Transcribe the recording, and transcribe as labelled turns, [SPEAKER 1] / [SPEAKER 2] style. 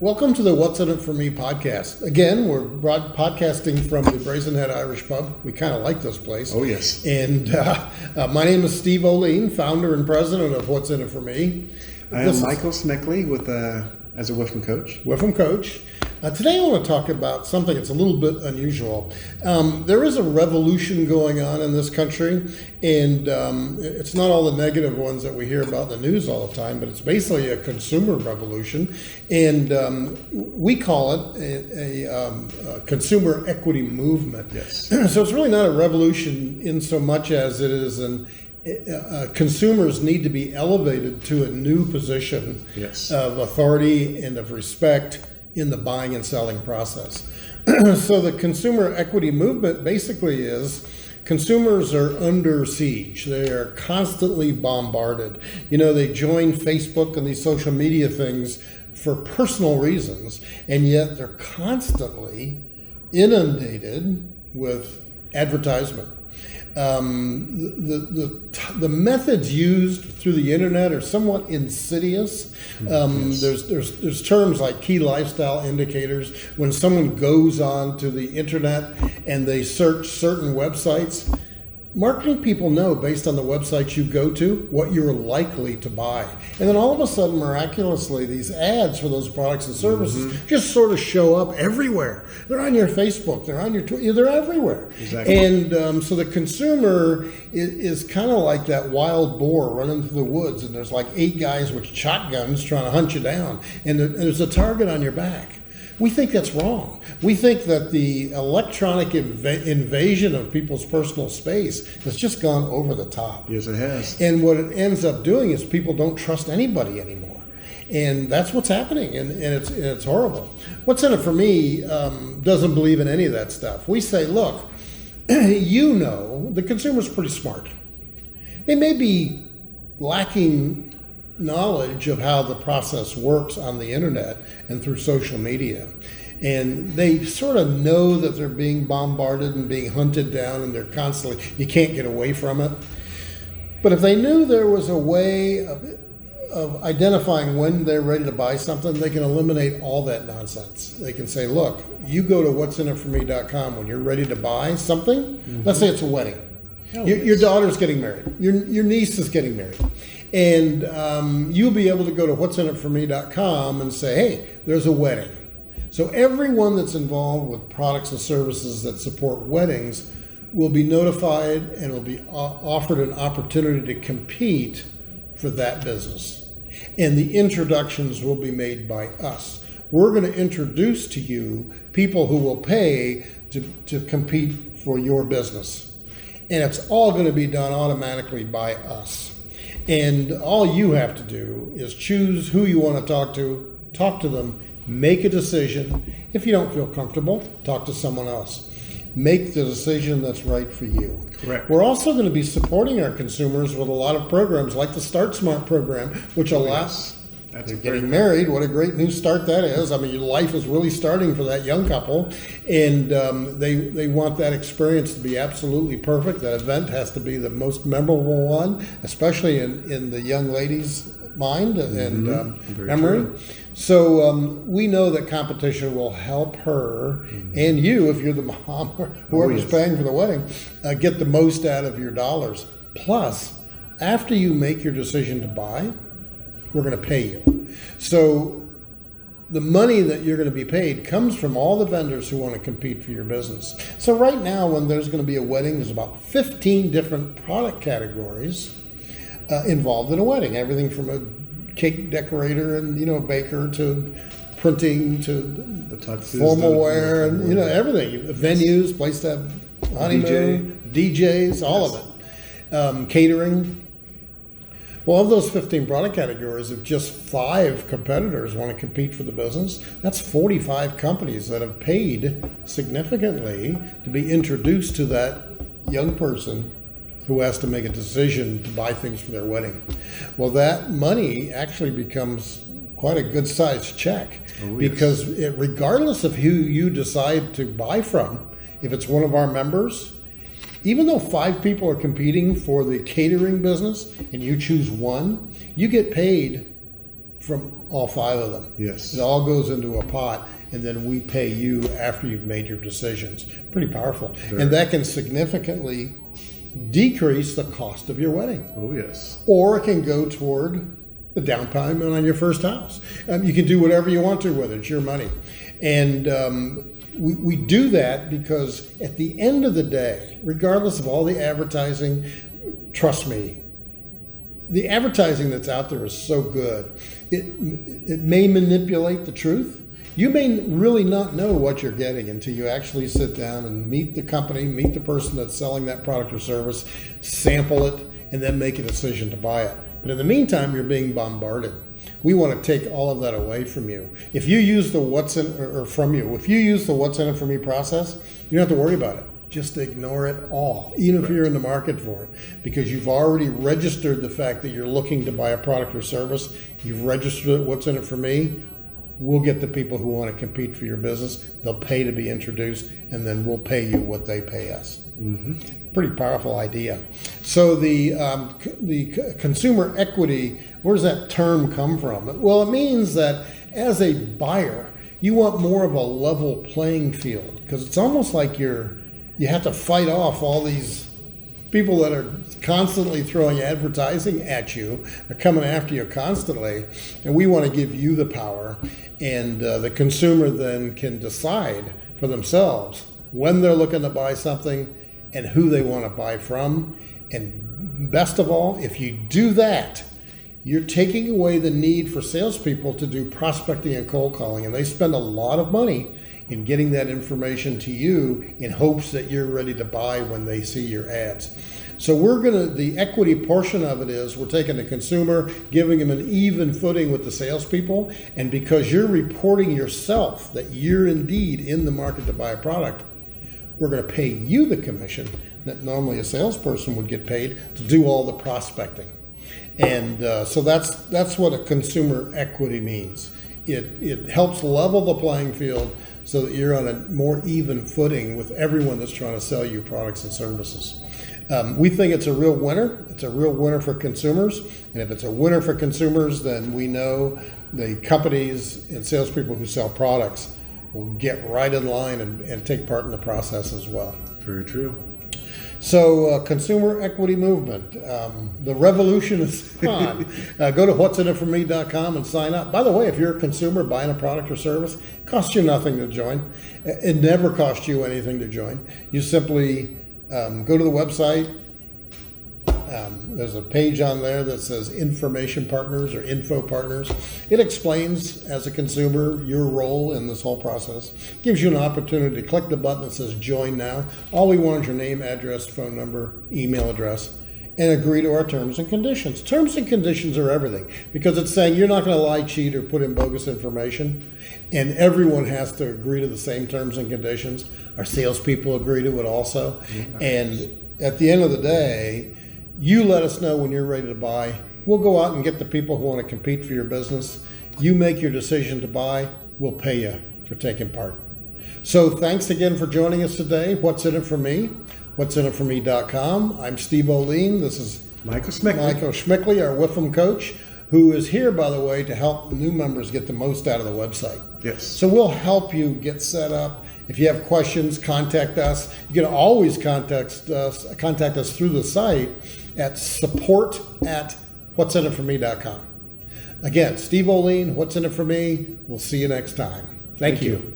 [SPEAKER 1] Welcome to the What's in It for Me podcast. Again, we're podcasting from the Brazen Head Irish Pub. We kind of like this place.
[SPEAKER 2] Oh, yes.
[SPEAKER 1] And my name is Steve Oline, founder and president of What's in It for Me.
[SPEAKER 2] I am Michael Smickley as a WIFM coach.
[SPEAKER 1] WIFM coach. Today I want to talk about something that's a little bit unusual. There is a revolution going on in this country, and it's not all the negative ones that we hear about in the news all the time, but it's basically a consumer revolution, and we call it a consumer equity movement.
[SPEAKER 2] Yes.
[SPEAKER 1] So it's really not a revolution in so much as it is consumers need to be elevated to a new position of authority and of respect in the buying and selling process. So the consumer equity movement basically is consumers are under siege. They are constantly bombarded. You know, they join Facebook and these social media things for personal reasons, and yet they're constantly inundated with advertisement. The methods used through the internet are somewhat insidious. There's terms like key lifestyle indicators. When someone goes on to the internet and they search certain websites, marketing people know based on the websites you go to what you're likely to buy. And then all of a sudden, miraculously, these ads for those products and services just sort of show up everywhere. They're on your Facebook, they're on your Twitter, they're everywhere.
[SPEAKER 2] Exactly.
[SPEAKER 1] And so the consumer is kind of like that wild boar running through the woods, and there's like 8 guys with shotguns trying to hunt you down, and there's a target on your back. We think that's wrong. We think that the electronic invasion of people's personal space has just gone over the top.
[SPEAKER 2] Yes, it has.
[SPEAKER 1] And what it ends up doing is people don't trust anybody anymore. And that's what's happening, and it's horrible. What's in it for me doesn't believe in any of that stuff. We say, look, the consumer's pretty smart. They may be lacking knowledge of how the process works on the internet and through social media, and they sort of know that they're being bombarded and being hunted down, and they're constantly, you can't get away from it. But if they knew there was a way of identifying when they're ready to buy something, they can eliminate all that nonsense. They can say, look, you go to what'sinitforme.com when you're ready to buy something. Let's say it's a wedding. Your daughter's getting married. Your niece is getting married. And you'll be able to go to what'sinitforme.com and say, hey, there's a wedding. So everyone that's involved with products and services that support weddings will be notified and will be offered an opportunity to compete for that business. And the introductions will be made by us. We're going to introduce to you people who will pay to compete for your business. And it's all going to be done automatically by us. And all you have to do is choose who you want to talk to them, make a decision. If you don't feel comfortable, talk to someone else. Make the decision that's right for you.
[SPEAKER 2] Correct.
[SPEAKER 1] We're also going to be supporting our consumers with a lot of programs like the Start Smart program, which allows... They're getting married. What a great new start that is. I mean, your life is really starting for that young couple, and they want that experience to be absolutely perfect. That event has to be the most memorable one, especially in the young lady's mind and memory. True. So we know that competition will help her and you, if you're the mom or whoever's paying for the wedding, get the most out of your dollars. Plus, after you make your decision to buy, we're going to pay you. So the money that you're going to be paid comes from all the vendors who want to compete for your business. So right now, when there's going to be a wedding, there's about 15 different product categories involved in a wedding. Everything from a cake decorator and, a baker to printing to the tuxes, formal wear and, everything. Venues, place to have honeymoon, DJs, all of it. Catering. Well, of those 15 product categories, if just 5 competitors want to compete for the business, that's 45 companies that have paid significantly to be introduced to that young person who has to make a decision to buy things for their wedding. Well, that money actually becomes quite a good sized check because regardless of who you decide to buy from, if it's one of our members, even though 5 people are competing for the catering business and you choose one, you get paid from all 5 of them.
[SPEAKER 2] Yes.
[SPEAKER 1] It all goes into a pot, and then we pay you after you've made your decisions. Pretty powerful.
[SPEAKER 2] Very.
[SPEAKER 1] And that can significantly decrease the cost of your wedding.
[SPEAKER 2] Oh, yes.
[SPEAKER 1] Or it can go toward the down payment on your first house. You can do whatever you want to with it. It's your money. And we do that because at the end of the day, regardless of all the advertising, trust me, the advertising that's out there is so good. It may manipulate the truth. You may really not know what you're getting until you actually sit down and meet the company, meet the person that's selling that product or service, sample it, and then make a decision to buy it. But in the meantime, you're being bombarded. We want to take all of that away from you. If you use the what's in if you use the what's in it for me process, you don't have to worry about it. Just ignore it all, even if you're in the market for it, because you've already registered the fact that you're looking to buy a product or service. You've registered it, what's in it for me. We'll get the people who want to compete for your business. They'll pay to be introduced, and then we'll pay you what they pay us. Mm-hmm. Pretty powerful idea. So the consumer equity, where does that term come from? Well, it means that as a buyer, you want more of a level playing field, because it's almost like you have to fight off all these people that are constantly throwing advertising at you. They're coming after you constantly, and we want to give you the power, and the consumer then can decide for themselves when they're looking to buy something and who they want to buy from. And best of all, if you do that, you're taking away the need for salespeople to do prospecting and cold calling, and they spend a lot of money in getting that information to you in hopes that you're ready to buy when they see your ads. So the equity portion of it is we're taking the consumer, giving them an even footing with the salespeople, and because you're reporting yourself that you're indeed in the market to buy a product, we're going to pay you the commission that normally a salesperson would get paid to do all the prospecting. And so that's what a consumer equity means. It helps level the playing field so that you're on a more even footing with everyone that's trying to sell you products and services. We think it's a real winner. It's a real winner for consumers. And if it's a winner for consumers, then we know the companies and salespeople who sell products will get right in line and take part in the process as well.
[SPEAKER 2] Very true.
[SPEAKER 1] So consumer equity movement, the revolution is on. Go to what'sinitforme.com and sign up. By the way, if you're a consumer buying a product or service, it costs you nothing to join. It never costs you anything to join. You simply go to the website. There's a page on there that says information partners or info partners. It explains, as a consumer, your role in this whole process. Gives you an opportunity to click the button that says join now. All we want is your name, address, phone number, email address, and agree to our terms and conditions. Terms and conditions are everything, because it's saying you're not going to lie, cheat, or put in bogus information, and everyone has to agree to the same terms and conditions. Our salespeople agree to it also. Nice. And at the end of the day, you let us know when you're ready to buy. We'll go out and get the people who want to compete for your business. You make your decision to buy. We'll pay you for taking part. So thanks again for joining us today. What's in it for me? What'sinitforme.com. I'm Steve O'Lean. This is
[SPEAKER 2] Michael
[SPEAKER 1] Schmickley, our WIFM coach, who is here, by the way, to help new members get the most out of the website.
[SPEAKER 2] Yes.
[SPEAKER 1] So we'll help you get set up. If you have questions, contact us. You can always contact us through the site at support@what'sinitforme.com. Again, Steve O'Lean, What's in it for me? We'll see you next time. Thank you.